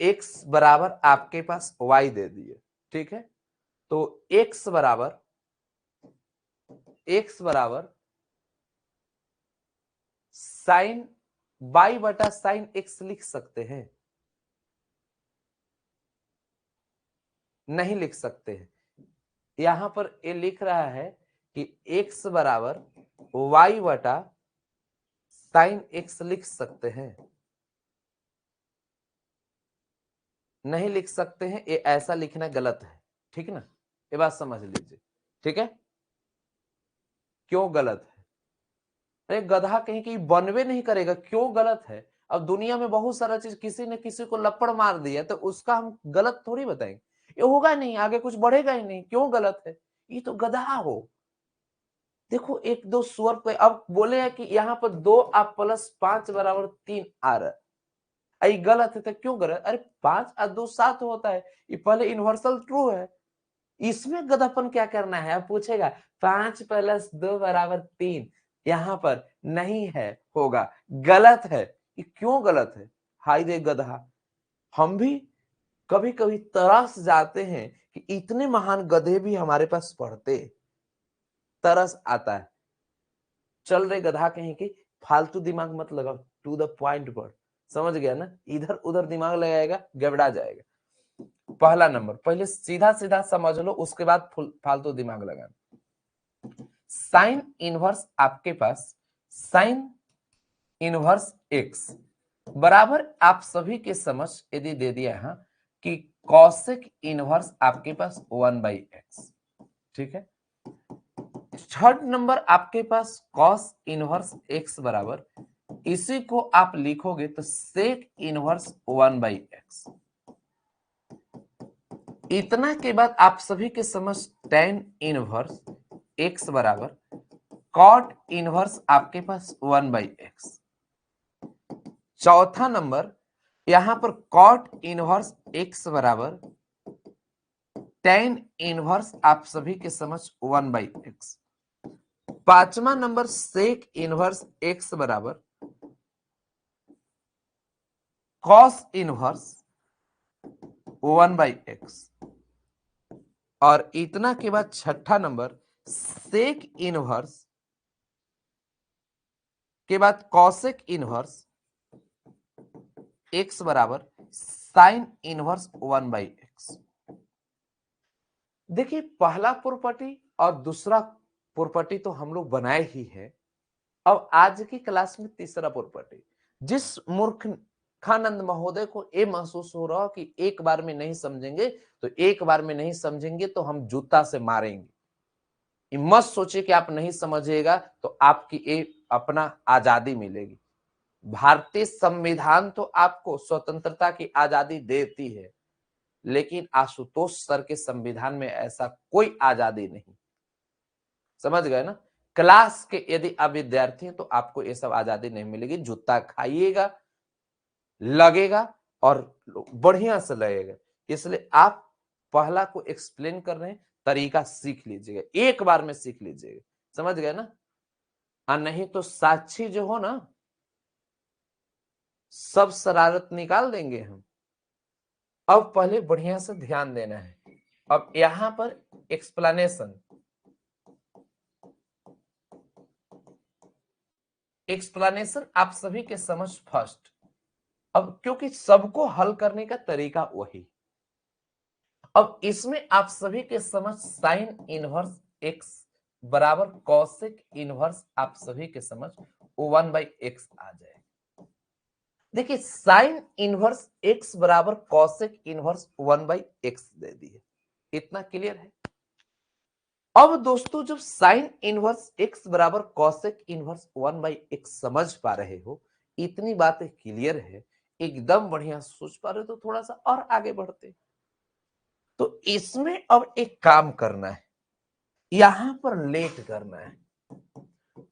एक्स बराबर आपके पास वाई दे दिए, ठीक है? तो x बराबर साइन वाई बटा साइन एक्स लिख सकते हैं? नहीं लिख सकते हैं। यहां पर ये लिख रहा है कि x बराबर वाई बटा साइन एक्स लिख सकते हैं? नहीं लिख सकते हैं, ये ऐसा लिखना गलत है, ठीक ना, ये बात समझ लीजिए, ठीक है। क्यों गलत है? अरे गधा कहीं कहीं बनवे नहीं करेगा, क्यों गलत है? अब दुनिया में बहुत सारा चीज, किसी ने किसी को लपड़ मार दिया तो उसका हम गलत थोड़ी बताएंगे, ये होगा नहीं, आगे कुछ बढ़ेगा ही नहीं, क्यों गलत है? ये तो गधा हो। देखो एक दो सुअर पे अब बोले है कि यहाँ पर 2 आप प्लस 5 बराबर 3 आ रहा है, ये गलत है तो क्यों गलत? अरे 5 और 2 7 होता है, ये पहले यूनिवर्सल ट्रू है, इसमें गधापन क्या करना है? आप पूछेगा 5 प्लस 2 बराबर 3 यहाँ पर नहीं है, होगा, गलत है। ये क्यों गलत है? हाय रे गधा, हम भी कभी कभी तरस जाते हैं कि इतने महान गधे भी हमारे पास पढ़ते, तरस आता है। चल रहे गधा कहीं की, फालतू दिमाग मत लगाओ, टू द पॉइंट पर, समझ गया ना? इधर उधर दिमाग लगाएगा गबड़ा जाएगा। पहला नंबर, पहले सीधा सीधा समझ लो, उसके बाद फालतू दिमाग लगाना। साइन इनवर्स आपके पास साइन इनवर्स एक्स बराबर, आप सभी के समझ यदि दे दिया यहां कि कॉसेक इनवर्स आपके पास 1/x, ठीक है। थर्ड नंबर आपके पास कॉस इनवर्स एक्स बराबर, इसी को आप लिखोगे तो सेक इनवर्स 1/x। इतना के बाद आप सभी के समझ tan इनवर्स x बराबर कॉट इनवर्स आपके पास 1/x। चौथा नंबर यहां पर कॉट इनवर्स x बराबर tan इनवर्स आप सभी के समझ 1/x। पांचवा नंबर सेक इनवर्स x बराबर कॉस इनवर्स 1/x। और इतना के बाद छठा नंबर सेक इनवर्स के बाद कॉसेक इनवर्स x बराबर साइन इनवर्स 1/x। देखिए पहला प्रॉपर्टी और दूसरा प्रॉपर्टी तो हम लोग बनाए ही है। अब आज की क्लास में तीसरा प्रॉपर्टी, जिस मूर्खानंद महोदय को ये महसूस हो रहा हो कि एक बार में नहीं समझेंगे, तो एक बार में नहीं समझेंगे तो हम जूता से मारेंगे, मत सोचिए कि आप नहीं समझिएगा तो आपकी ये अपना आजादी मिलेगी। भारतीय संविधान तो आपको स्वतंत्रता की आजादी देती है, लेकिन आशुतोष सर के संविधान में ऐसा कोई आजादी नहीं, समझ गए ना? क्लास के यदि आप विद्यार्थी हैं तो आपको ये सब आजादी नहीं मिलेगी, जूता खाइएगा, लगेगा और बढ़िया से लगेगा। इसलिए आप पहला को एक्सप्लेन कर रहे हैं, तरीका सीख लीजिएगा, एक बार में सीख लीजिएगा, समझ गए ना? और नहीं तो साक्षी जो हो ना, सब शरारत निकाल देंगे हम। अब पहले बढ़िया से ध्यान देना है। अब यहां पर एक्सप्लेनेशन आप सभी के समझ फर्स्ट। अब क्योंकि सबको हल करने का तरीका वही, अब इसमें आप सभी के समझ साइन इनवर्स एक्स बराबर कॉसेक इनवर्स आप सभी के समझ 1/x आ जाए। देखिए साइन इनवर्स x बराबर कॉसेक इनवर्स 1/x दे दिए, इतना क्लियर है। अब दोस्तों जब साइन इनवर्स x बराबर कॉसेक इनवर्स 1/x समझ पा रहे हो, इतनी बातें क्लियर है, एकदम बढ़िया सोच पा रहे हो, तो थोड़ा सा और आगे बढ़ते। तो इसमें अब एक काम करना है, यहां पर लेट करना है।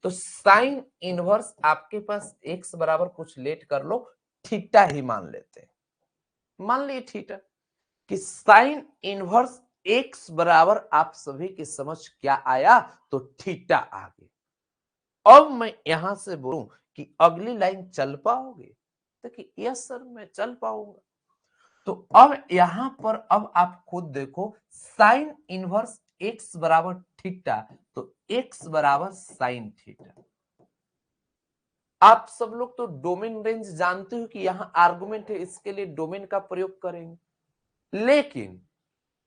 तो साइन इनवर्स आपके पास x बराबर कुछ लेट कर लो, थीटा ही मान लेते हैं। मान लिए थीटा कि साइन इनवर्स x बराबर आप सभी की समझ क्या आया, तो थीटा आ गया। अब मैं यहां से बोलूं कि अगली लाइन चल पाओगे, देखिए यस सर मैं चल पाऊंगा। तो अब यहां पर अब आप खुद देखो, साइन इनवर्स x बराबर थीटा, तो x बराबर साइन थीटा। आप सब लोग तो डोमेन रेंज जानते हो कि यहां आर्गुमेंट है, इसके लिए डोमेन का प्रयोग करेंगे, लेकिन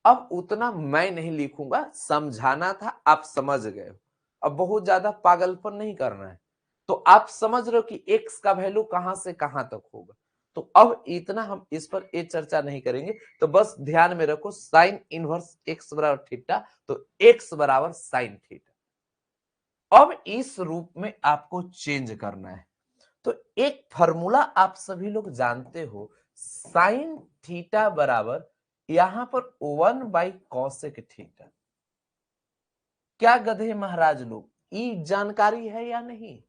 अब उतना मैं नहीं लिखूंगा, समझाना था, आप समझ गए हो। अब बहुत ज्यादा पागलपन नहीं करना है, तो आप समझ रहे हो कि x का वैल्यू कहां से कहां तक होगा। तो अब इतना हम इस पर ये चर्चा नहीं करेंगे, तो बस ध्यान में रखो साइन इनवर्स x बराबर थीटा, तो x बराबर साइन थीटा। अब इस रूप में आपको चेंज करना है। तो एक फॉर्मूला आप सभी लोग जानते हो, साइन थीटा बराबर यहां पर 1/cosec थीटा। क्या गधे महाराज लोग, ये जानकारी है या नहीं?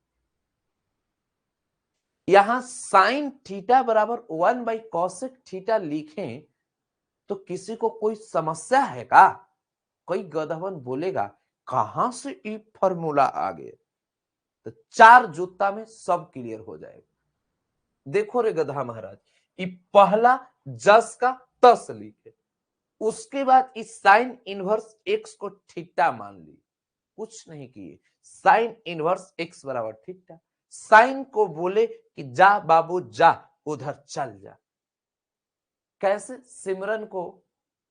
यहां साइन थीटा बराबर 1/cosec थीटा लिखें तो किसी को कोई समस्या है का? कोई गधवन बोलेगा कहां से ये फॉर्मूला आ गया? तो 4 जूता में सब क्लियर हो जाएगा। देखो रे गधा महाराज, ये पहला जस का तस लिखे, उसके बाद इस साइन इनवर्स एक्स को थीटा मान ली, कुछ नहीं किए, साइन इनवर्स एक्स बराबर थीटा। साइन को बोले कि जा बाबू जा, उधर चल जा। कैसे सिमरन को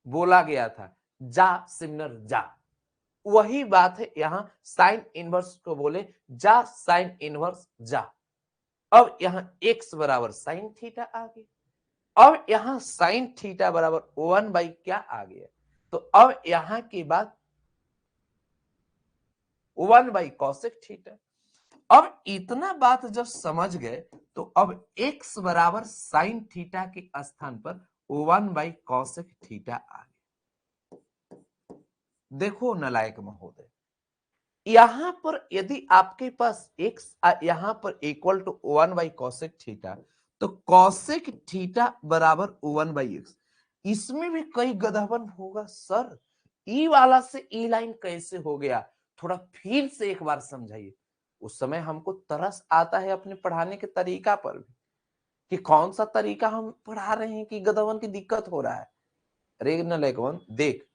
बोला गया था, जा सिमरन जा, वही बात है यहां साइन इनवर्स को बोले जा साइन इनवर्स जा। अब यहां x बराबर साइन थीटा आ गया। अब यहां साइन थीटा बराबर 1 बाई क्या आ गया? तो अब यहां की बात 1/cosec थीटा। अब इतना बात जब समझ गए तो अब x बराबर साइन थीटा के स्थान पर 1/cosec थीटा आ गया। देखो नलायक महोदय, यहां पर यदि आपके पास x यहां पर इक्वल टू 1/cosec थीटा, तो cosec थीटा बराबर 1/x। इसमें भी कई गधापन होगा, सर ई वाला से ई लाइन कैसे हो गया? थोड़ा फिर से एक बार समझाइए। उस समय हमको तरस आता है अपने पढ़ाने के तरीका पर भी, कि कौन सा तरीका हम पढ़ा रहे हैं कि गधवन की दिक्कत हो रहा है। अरे नलायकवन देख,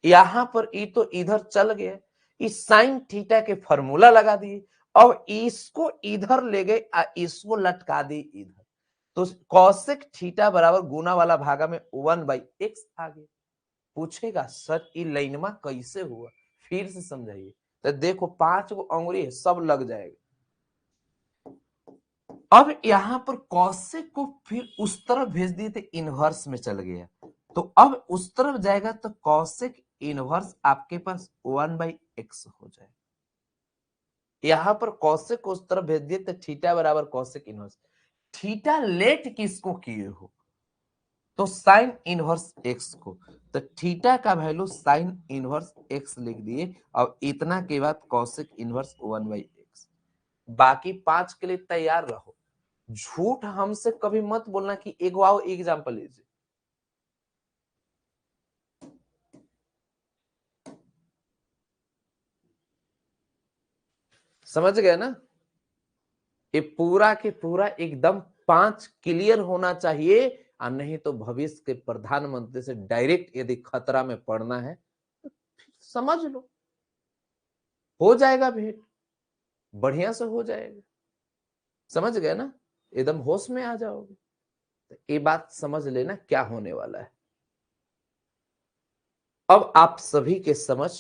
यहां पर ई तो इधर चल गए, इस साइन थीटा के फॉर्मूला लगा दिए, अब इसको इधर ले गए, इसको लटका दी इधर, तो cosec थीटा बराबर गुना वाला भागा में 1/x आ गया। पूछेगा सर ये लाइनमा कैसे हुआ? फिर से समझाइए। तो देखो 5 गो अंगुरी है, सब लग जाएगा। अब यहां पर cosec को फिर उस तरफ भेज दिए थे, इनवर्स में चल गया, तो अब उस तरफ जाएगा तो cosec इनवर्स आपके पास 1/x हो जाएगा। यहां पर cosec को उस तरफ भेज दिए तो थीटा बराबर cosec इनवर्स। थीटा लेट किसको किए हो? तो साइन इनवर्स x को, तो थीटा का वैल्यू साइन इनवर्स x लिख दिए, और इतना के बाद cosec इनवर्स 1/x। बाकी 5 के लिए तैयार रहो। झूठ हमसे कभी मत बोलना कि एक आओ एग्जाम्पल लीजिए। समझ गए ना? ये पूरा के पूरा एकदम 5 क्लियर होना चाहिए, और नहीं तो भविष्य के प्रधानमंत्री से डायरेक्ट यदि खतरा में पड़ना है तो समझ लो, हो जाएगा भेंट, बढ़िया से हो जाएगा। समझ गए ना? एकदम होश में आ जाओगे। तो ये बात समझ लेना क्या होने वाला है। अब आप सभी के समझ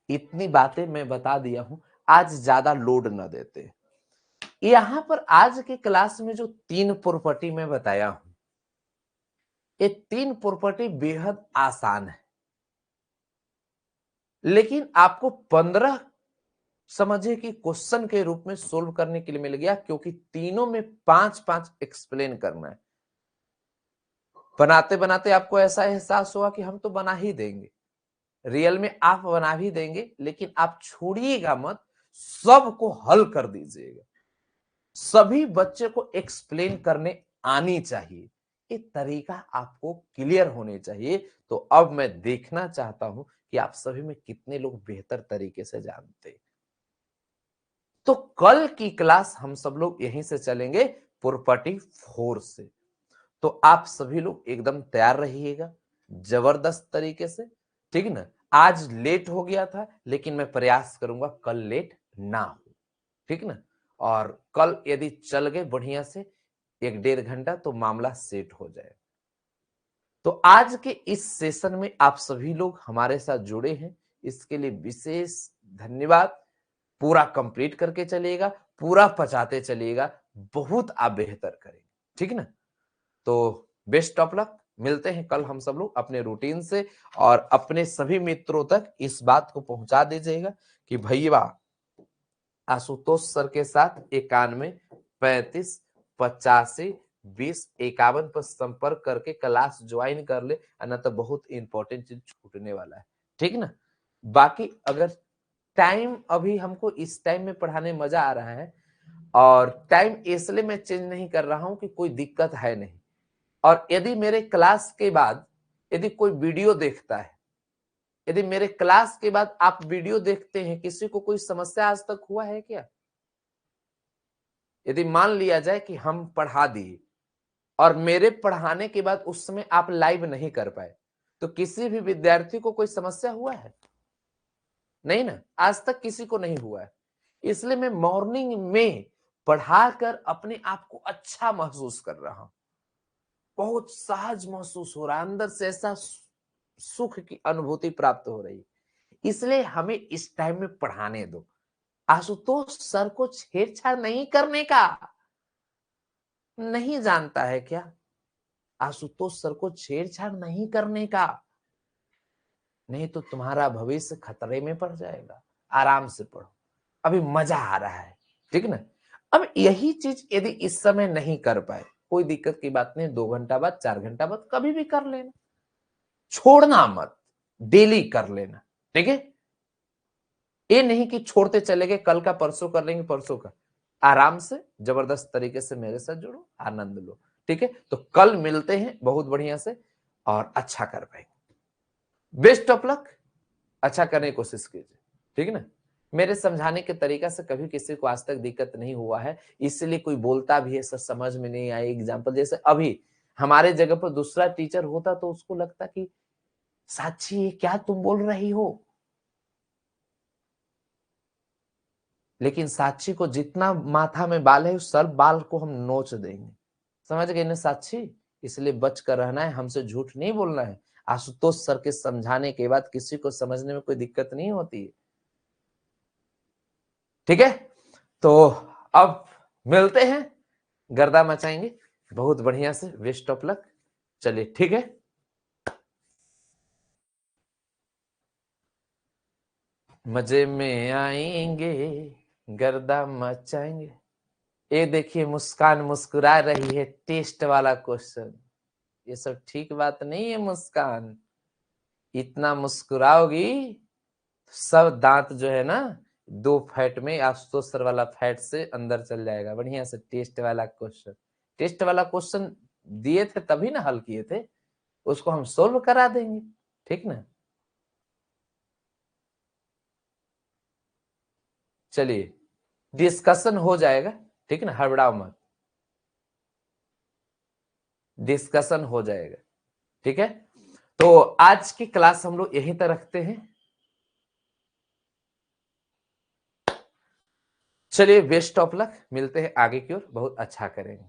इतनी बातें मैं बता दिया हूं, आज ज्यादा लोड न देते। यहां पर आज के क्लास में जो 3 प्रॉपर्टी मैं बताया हूं, ये 3 प्रॉपर्टी बेहद आसान है, लेकिन आपको 15 समझिए कि क्वेश्चन के रूप में सोल्व करने के लिए मिल गया, क्योंकि तीनों में 5-5 एक्सप्लेन करना है। बनाते बनाते आपको ऐसा एहसास हुआ कि हम तो बना ही देंगे, रियल में आप बना भी देंगे, लेकिन आप छोड़िएगा मत, सबको हल कर दीजिएगा। सभी बच्चे को एक्सप्लेन करने आनी चाहिए, ये तरीका आपको क्लियर होने चाहिए। तो अब मैं देखना चाहता हूं कि आप सभी में कितने लोग बेहतर तरीके से जानते हैं। तो कल की क्लास हम सब लोग यहीं से चलेंगे प्रॉपर्टी 4 से। तो आप सभी लोग एकदम तैयार रहिएगा जबरदस्त तरीके से, ठीक ना? आज लेट हो गया था, लेकिन मैं प्रयास करूंगा कल लेट ना हो, ठीक ना? और कल यदि चल गए बढ़िया से 1-1.5 घंटा तो मामला सेट हो जाए। तो आज के इस सेशन में आप सभी लोग हमारे साथ जुड़े हैं, इसके लिए विशेष धन्यवाद। पूरा कंप्लीट करके चलिएगा, पूरा पचाते चलिएगा, बहुत आप बेहतर करेंगे, ठीक है ना। तो बेस्ट ऑफ लक, मिलते हैं कल हम सब लोग अपने रूटीन से, और अपने सभी मित्रों तक इस बात को पहुंचा दीजिएगा कि भैया आशुतोष सर के साथ 91 35 85 20 51 पर संपर्क करके क्लास ज्वाइन कर ले, न तो बहुत इंपॉर्टेंट चीज छूटने वाला है, ठीक ना। बाकी अगर टाइम अभी हमको इस टाइम में पढ़ाने मजा आ रहा है, और टाइम इसलिए मैं चेंज नहीं कर रहा हूं कि कोई दिक्कत है नहीं, और यदि मेरे क्लास के बाद यदि कोई वीडियो देखता है, यदि मेरे क्लास के बाद आप वीडियो देखते हैं, किसी को कोई समस्या आज तक हुआ है क्या? यदि मान लिया जाए कि हम पढ़ा दिए और मेरे पढ़ाने के बाद उस समय आप लाइव नहीं कर पाए, तो किसी भी विद्यार्थी को कोई समस्या हुआ है? नहीं ना, आज तक किसी को नहीं हुआ है। इसलिए मैं मॉर्निंग में पढ़ाकर अपने आप को अच्छा महसूस कर रहा हूं, बहुत सहज महसूस हो रहा है, अंदर से ऐसा सुख की अनुभूति प्राप्त हो रही है। इसलिए हमें इस टाइम में पढ़ाने दो। आशुतोष सर को छेड़छाड़ नहीं करने का, नहीं जानता है क्या? आशुतोष सर को छेड़छाड़ नहीं करने का, नहीं तो तुम्हारा भविष्य खतरे में पड़ जाएगा। आराम से पढ़ो, अभी मजा आ रहा है, ठीक ना। अब यही चीज यदि इस समय नहीं कर पाए, कोई दिक्कत की बात नहीं, 2 घंटा बाद 4 घंटा बाद कभी भी कर लेना, छोड़ना मत, डेली कर लेना, ठीक है। ये नहीं कि छोड़ते चले गए, कल का परसों कर लेंगे, परसों का। आराम से जबरदस्त तरीके से मेरे साथ जुड़ो, आनंद लो, ठीक है। तो कल मिलते हैं बहुत बढ़िया से, और अच्छा कर पाएंगे। बेस्ट ऑफ लक, अच्छा करने की कोशिश कीजिए, ठीक है ना। मेरे समझाने के तरीका से कभी किसी को आज तक दिक्कत नहीं हुआ है, इसलिए कोई बोलता भी है सर समझ में नहीं आए। एग्जाम्पल जैसे अभी हमारे जगह पर दूसरा टीचर होता तो उसको लगता कि साक्षी क्या तुम बोल रही हो, लेकिन साक्षी को जितना माथा में बाल है उस सब बाल को हम नोच देंगे, समझ गए ना साक्षी। इसलिए बच कर रहना है, हमसे झूठ नहीं बोलना है। आशुतोष सर के समझाने के बाद किसी को समझने में कोई दिक्कत नहीं होती है, ठीक है। तो अब मिलते हैं, गर्दा मचाएंगे बहुत बढ़िया से। बेस्ट ऑफ लक, चलिए ठीक है। मजे में आएंगे, गर्दा मचाएंगे। ये देखिए मुस्कान मुस्कुरा रही है, टेस्ट वाला क्वेश्चन। ये सब ठीक बात नहीं है मुस्कान, इतना मुस्कुराओगी सब दांत जो है ना 2 फैट में आशुतोष सर वाला फैट से अंदर चल जाएगा बढ़िया से। टेस्ट वाला क्वेश्चन, टेस्ट वाला क्वेश्चन दिए थे तभी ना हल किए थे, उसको हम सोल्व करा देंगे, ठीक ना। चलिए डिस्कशन हो जाएगा, ठीक ना, हड़बड़ाओ मत, डिस्कशन हो जाएगा, ठीक है। तो आज की क्लास हम लोग यहीं तक रखते हैं। चलिए बेस्ट ऑफ लक, मिलते हैं आगे की ओर, बहुत अच्छा करेंगे।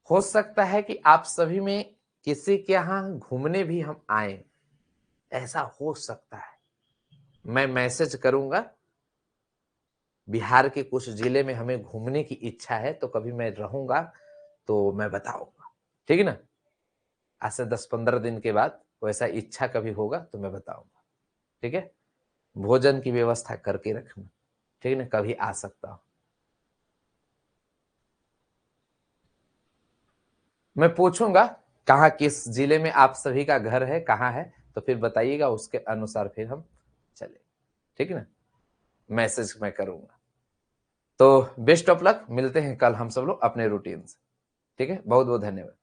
हो सकता है कि आप सभी में किसी के यहां घूमने भी हम आए, ऐसा हो सकता है। मैं मैसेज करूंगा, बिहार के कुछ जिले में हमें घूमने की इच्छा है, तो कभी मैं रहूंगा तो मैं बताऊंगा, ठीक है ना। आज से 10-15 दिन के बाद वैसा इच्छा कभी होगा तो मैं बताऊंगा, ठीक है। भोजन की व्यवस्था करके रखना, ठीक है ना, कभी आ सकता हूं। मैं पूछूंगा कहाँ किस जिले में आप सभी का घर है, कहाँ है, तो फिर बताइएगा, उसके अनुसार फिर हम चले, ठीक है ना। मैसेज मैं करूंगा। तो बेस्ट ऑफ लक, मिलते हैं कल हम सब लोग अपने रूटीन से, ठीक है। बहुत बहुत धन्यवाद।